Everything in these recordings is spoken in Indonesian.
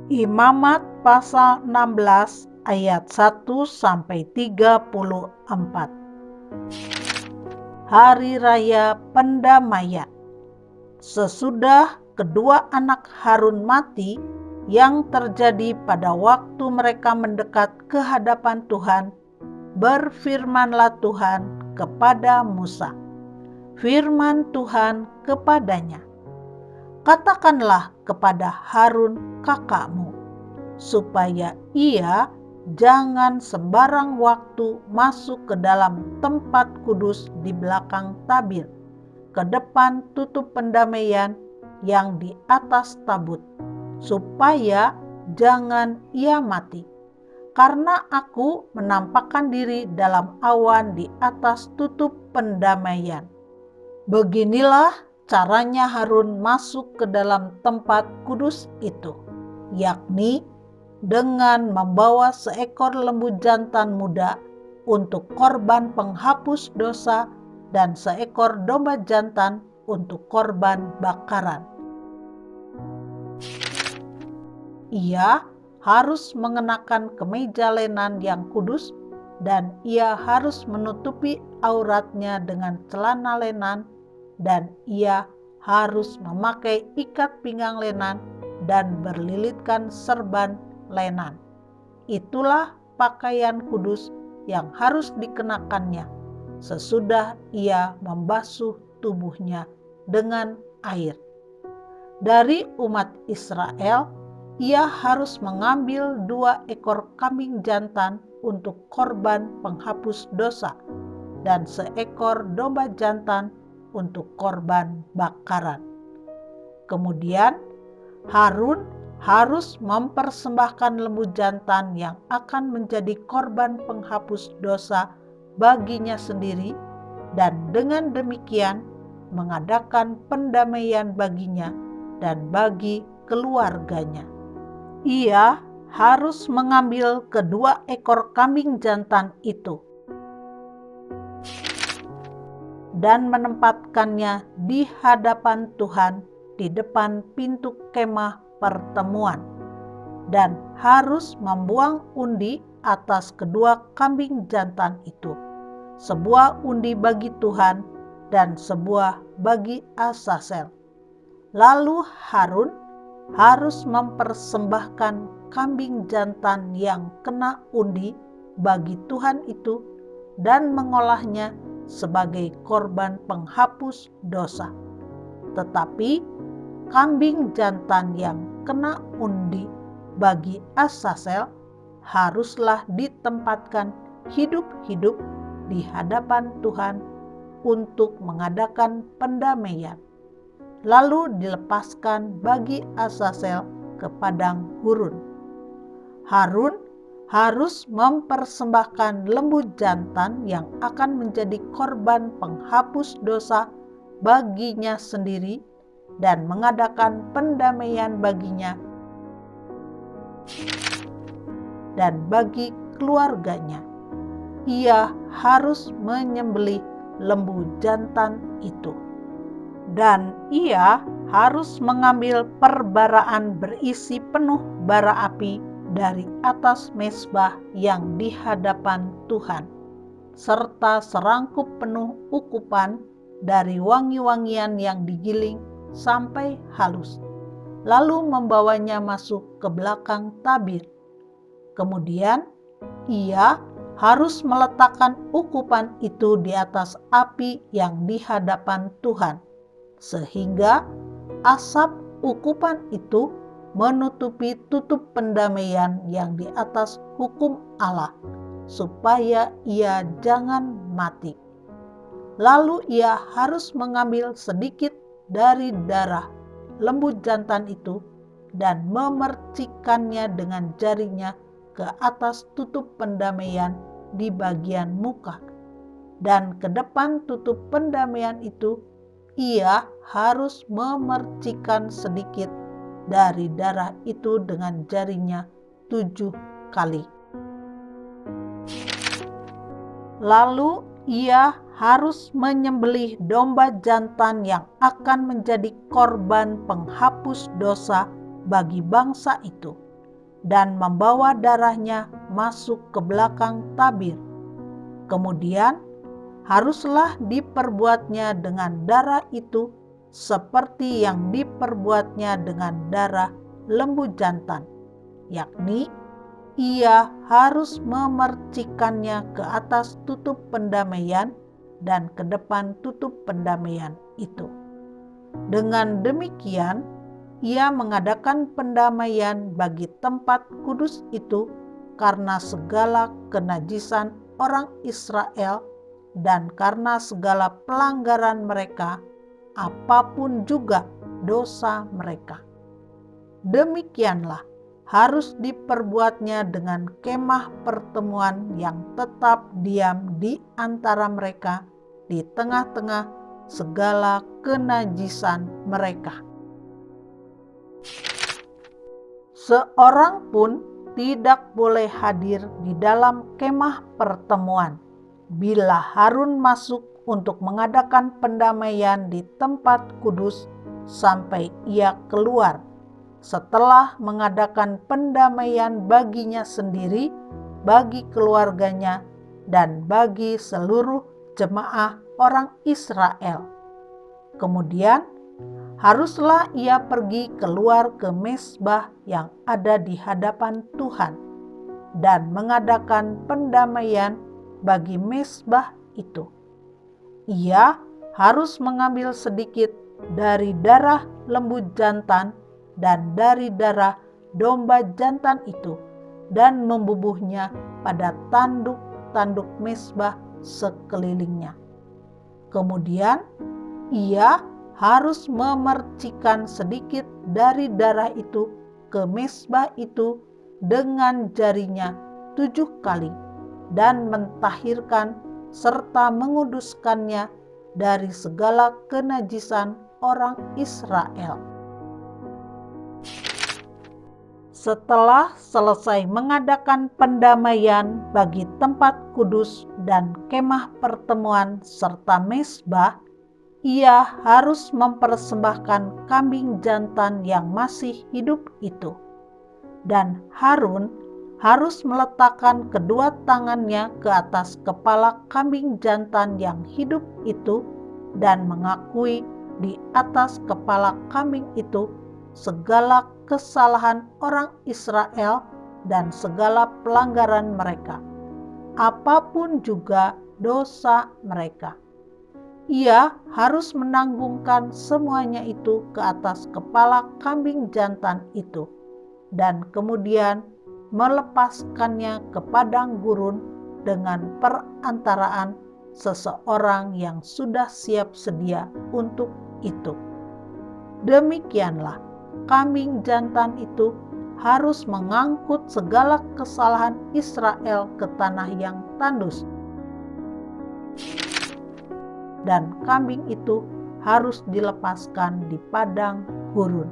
Imamat pasal 16 ayat 1-34. Hari Raya Pendamaian. Sesudah kedua anak Harun mati, yang terjadi pada waktu mereka mendekat ke hadapan Tuhan, berfirmanlah Tuhan kepada Musa. Firman Tuhan kepadanya, katakanlah kepada Harun kakakmu, supaya ia jangan sembarang waktu masuk ke dalam tempat kudus di belakang tabir, ke depan tutup pendamaian yang di atas tabut, supaya jangan ia mati. Karena aku menampakkan diri dalam awan di atas tutup pendamaian. Beginilah caranya Harun masuk ke dalam tempat kudus itu, yakni dengan membawa seekor lembu jantan muda untuk korban penghapus dosa dan seekor domba jantan untuk korban bakaran. Ia harus mengenakan kemeja lenan yang kudus, dan ia harus menutupi auratnya dengan celana lenan, dan ia harus memakai ikat pinggang lenan dan berlilitkan serban lenan. Itulah pakaian kudus yang harus dikenakannya sesudah ia membasuh tubuhnya dengan air. Dari umat Israel, ia harus mengambil 2 ekor kambing jantan untuk korban penghapus dosa dan seekor domba jantan untuk korban bakaran. Kemudian Harun harus mempersembahkan lembu jantan yang akan menjadi korban penghapus dosa baginya sendiri, dan dengan demikian mengadakan pendamaian baginya dan bagi keluarganya. Ia harus mengambil kedua ekor kambing jantan itu dan menempatkannya di hadapan Tuhan di depan pintu kemah pertemuan, dan harus membuang undi atas kedua kambing jantan itu, sebuah undi bagi Tuhan dan sebuah bagi Asasel. Lalu Harun harus mempersembahkan kambing jantan yang kena undi bagi Tuhan itu dan mengolahnya sebagai korban penghapus dosa. Tetapi kambing jantan yang kena undi bagi Asasel haruslah ditempatkan hidup-hidup di hadapan Tuhan untuk mengadakan pendamaian, lalu dilepaskan bagi Asasel ke padang gurun. Harun harus mempersembahkan lembu jantan yang akan menjadi korban penghapus dosa baginya sendiri dan mengadakan pendamaian baginya dan bagi keluarganya. Ia harus menyembelih lembu jantan itu, dan ia harus mengambil perbaraan berisi penuh bara api dari atas mezbah yang di hadapan Tuhan, serta serangkup penuh ukupan dari wangi-wangian yang digiling sampai halus, lalu membawanya masuk ke belakang tabir. Kemudian ia harus meletakkan ukupan itu di atas api yang di hadapan Tuhan, sehingga asap ukupan itu menutupi tutup pendamaian yang di atas hukum Allah, supaya ia jangan mati. Lalu ia harus mengambil sedikit dari darah lembu jantan itu dan memercikannya dengan jarinya ke atas tutup pendamaian di bagian muka, dan ke depan tutup pendamaian itu ia harus memercikan sedikit dari darah itu dengan jarinya 7 kali. Lalu ia harus menyembelih domba jantan yang akan menjadi korban penghapus dosa bagi bangsa itu, dan membawa darahnya masuk ke belakang tabir. Kemudian haruslah diperbuatnya dengan darah itu seperti yang diperbuatnya dengan darah lembu jantan, yakni ia harus memercikannya ke atas tutup pendamaian dan ke depan tutup pendamaian itu. Dengan demikian, ia mengadakan pendamaian bagi tempat kudus itu karena segala kenajisan orang Israel dan karena segala pelanggaran mereka, apapun juga dosa mereka. Demikianlah harus diperbuatnya dengan kemah pertemuan yang tetap diam di antara mereka di tengah-tengah segala kenajisan mereka. Seorang pun tidak boleh hadir di dalam kemah pertemuan bila Harun masuk untuk mengadakan pendamaian di tempat kudus sampai ia keluar setelah mengadakan pendamaian baginya sendiri, bagi keluarganya, dan bagi seluruh jemaah orang Israel. Kemudian haruslah ia pergi keluar ke mezbah yang ada di hadapan Tuhan dan mengadakan pendamaian bagi mezbah itu. Ia harus mengambil sedikit dari darah lembu jantan dan dari darah domba jantan itu dan membubuhnya pada tanduk-tanduk mezbah sekelilingnya. Kemudian ia harus memercikan sedikit dari darah itu ke mezbah itu dengan jarinya 7 kali dan mentahirkan serta menguduskannya dari segala kenajisan orang Israel. Setelah selesai mengadakan pendamaian bagi tempat kudus dan kemah pertemuan serta mezbah, ia harus mempersembahkan kambing jantan yang masih hidup itu. Dan Harun harus meletakkan kedua tangannya ke atas kepala kambing jantan yang hidup itu dan mengakui di atas kepala kambing itu segala kesalahan orang Israel dan segala pelanggaran mereka, apapun juga dosa mereka. Ia harus menanggungkan semuanya itu ke atas kepala kambing jantan itu dan kemudian melepaskannya ke padang gurun dengan perantaraan seseorang yang sudah siap sedia untuk itu. Demikianlah kambing jantan itu harus mengangkut segala kesalahan Israel ke tanah yang tandus. Dan kambing itu harus dilepaskan di padang gurun.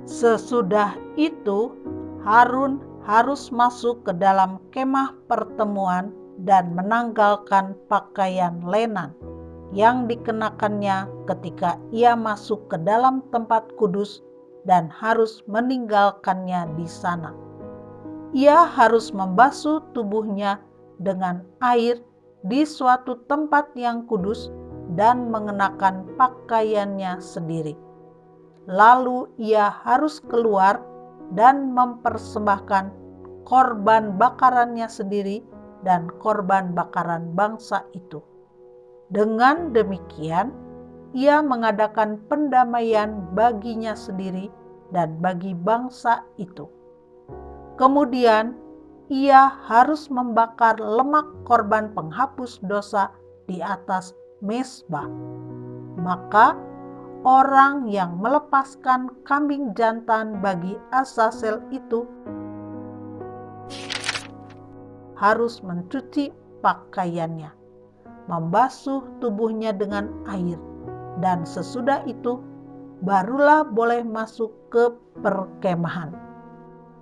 Sesudah itu, Harun harus masuk ke dalam kemah pertemuan dan menanggalkan pakaian lenan yang dikenakannya ketika ia masuk ke dalam tempat kudus dan harus meninggalkannya di sana. Ia harus membasuh tubuhnya dengan air di suatu tempat yang kudus dan mengenakan pakaiannya sendiri. Lalu ia harus keluar dan mempersembahkan korban bakarannya sendiri dan korban bakaran bangsa itu. Dengan demikian, ia mengadakan pendamaian baginya sendiri dan bagi bangsa itu. Kemudian, ia harus membakar lemak korban penghapus dosa di atas mezbah. Maka, orang yang melepaskan kambing jantan bagi Azazel itu harus mencuci pakaiannya, membasuh tubuhnya dengan air, dan sesudah itu barulah boleh masuk ke perkemahan.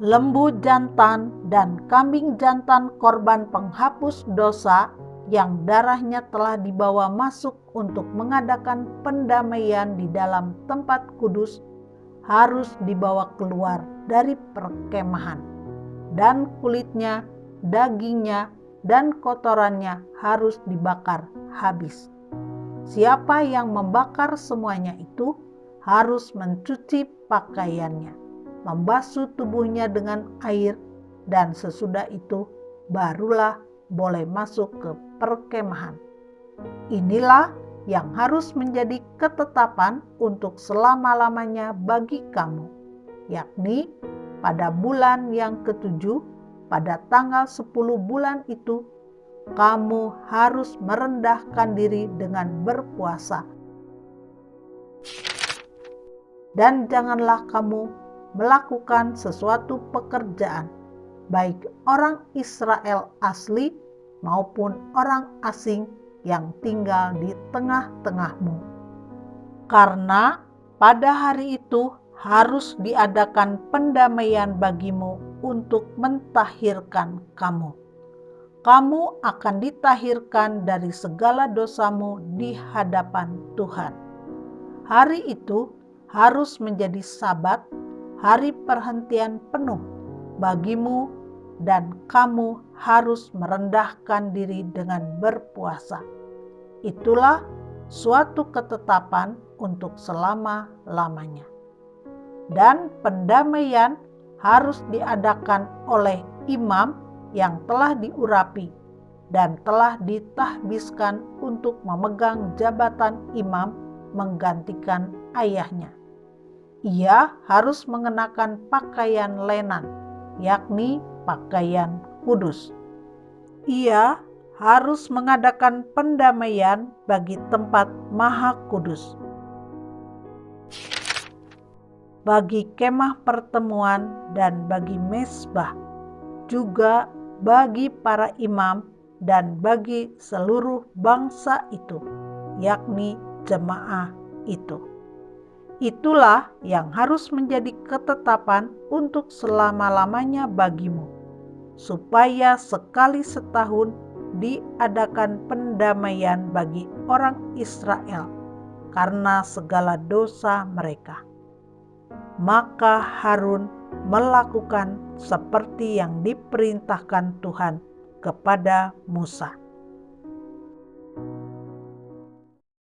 Lembu jantan dan kambing jantan korban penghapus dosa yang darahnya telah dibawa masuk untuk mengadakan pendamaian di dalam tempat kudus harus dibawa keluar dari perkemahan, dan kulitnya, dagingnya, dan kotorannya harus dibakar habis. Siapa yang membakar semuanya itu harus mencuci pakaiannya, membasuh tubuhnya dengan air, dan sesudah itu barulah boleh masuk ke perkemahan. Inilah yang harus menjadi ketetapan untuk selama-lamanya bagi kamu, yakni pada bulan yang ketujuh, pada tanggal 10 bulan itu, kamu harus merendahkan diri dengan berpuasa. Dan janganlah kamu melakukan sesuatu pekerjaan, baik orang Israel asli maupun orang asing yang tinggal di tengah-tengahmu. Karena pada hari itu harus diadakan pendamaian bagimu untuk mentahirkan kamu. Kamu akan ditahirkan dari segala dosamu di hadapan Tuhan. Hari itu harus menjadi Sabat, hari perhentian penuh bagimu, dan kamu harus merendahkan diri dengan berpuasa. Itulah suatu ketetapan untuk selama-lamanya. Dan pendamaian harus diadakan oleh imam yang telah diurapi dan telah ditahbiskan untuk memegang jabatan imam menggantikan ayahnya. Ia harus mengenakan pakaian lenan, yakni pakaian kudus. Ia harus mengadakan pendamaian bagi tempat maha kudus, bagi kemah pertemuan dan bagi mezbah, juga bagi para imam dan bagi seluruh bangsa itu, yakni jemaah itu. Itulah yang harus menjadi ketetapan untuk selama-lamanya bagimu, supaya sekali setahun diadakan pendamaian bagi orang Israel karena segala dosa mereka. Maka Harun melakukan seperti yang diperintahkan Tuhan kepada Musa.